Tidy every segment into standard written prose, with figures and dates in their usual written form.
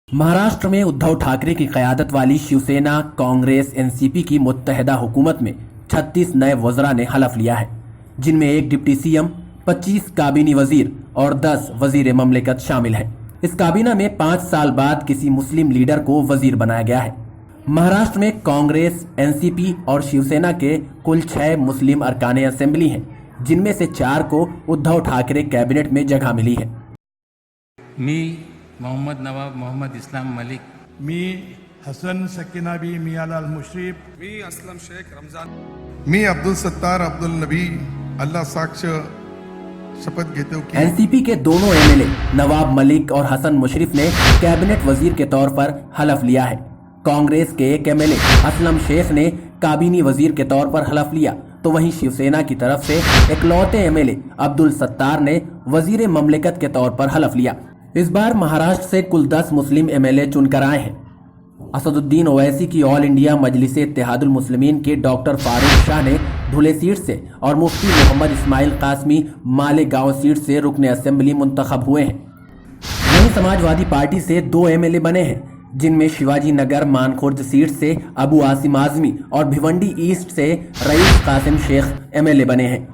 महाराष्ट्र में उद्धव ठाकरे की क़यादत वाली शिवसेना, कांग्रेस, एनसीपी की मुत्तहिदा हुकूमत में 36 नए वज़रा ने हलफ लिया है, जिनमें 1 डिप्टी सीएम, 25 काबीनी वजीर और 10 वजीर ममलिकत शामिल हैं। इस काबीना में 5 साल बाद किसी मुस्लिम लीडर को वजीर बनाया गया है। महाराष्ट्र में कांग्रेस, एनसीपी और शिवसेना के कुल 6 मुस्लिम अरकान असेंबली हैं, जिनमें से 4 को उद्धव ठाकरे कैबिनेट में जगह मिली है। मी मोहम्मद नवाब मोहम्मद इस्लाम मलिक, मी हसन सकीनाबी मियालाल मुश्रीफ, मी असलम शेख रमजान, मी अब्दुल सत्तार अब्दुल नबी अल्लाह साक्ष शपथ घेते हो की एनसीपी के दोनों एमएलए नवाब मलिक और हसन मुशर्रफ ने कैबिनेट वजीर के तौर पर हलफ लिया है। कांग्रेस के एक एमएलए असलम शेख ने काबीनी वजीर के तौर पर हलफ लिया, तो वहीं शिवसेना की तरफ से इकलौते एमएलए अब्दुल सत्तार ने वजीर ममलिकत के तौर पर हलफ लिया। इस बार महाराष्ट्र से कुल 10 मुस्लिम एमएलए चुनकर आए हैं। असदुद्दीन ओवैसी की ऑल इंडिया मजलिस इत्तेहादुल मुस्लिमीन के डॉक्टर फारूक शाह ने धुले सीट से और मुफ्ती मोहम्मद इस्माइल कासमी मालेगांव सीट से रुकने असेंबली मुंतखब हुए हैं। वहीं समाजवादी पार्टी से 2 एमएलए बने हैं, जिनमें शिवाजी नगर मानखुर्द सीट से अबू आसिम आजमी और भिवंडी ईस्ट से रईस कासिम शेख एमएलए बने हैं।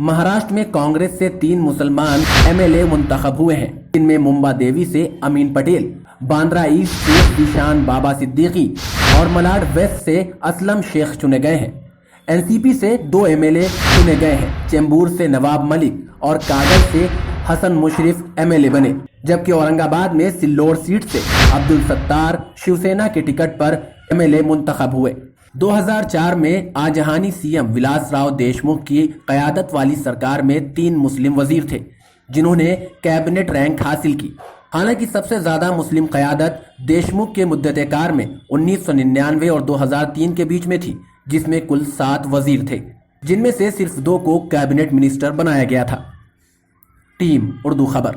महाराष्ट्र में कांग्रेस से 3 मुसलमान एमएलए मुंतखब हुए हैं, जिनमें मुंबा देवी से अमीन पटेल, बांद्रा ईस्ट से ईशान बाबा सिद्दीकी और मलाड वेस्ट से असलम शेख चुने गए हैं। एनसीपी से 2 एमएलए चुने गए हैं, चेंबूर से नवाब मलिक और कागज से हसन मुशर्रफ एमएलए बने, जबकि औरंगाबाद में सिल्लोड सीट से अब्दुल सत्तार शिवसेना के टिकट पर एमएलए मुंतखब हुए। 2004 में आजहानी सीएम विलासराव देशमुख की क़यादत वाली सरकार में 3 मुस्लिम वजीर थे, जिन्होंने कैबिनेट रैंक हासिल की। हालांकि सबसे ज़्यादा मुस्लिम क़यादत देशमुख के मुद्दतेकार में 1999 और 2003 के बीच में थी, जिसमें कुल 7 वजीर थे, जिनमें से सिर्फ 2 को कैबिनेट मिनिस्टर बनाया गया था। टीम उर्दू खबर।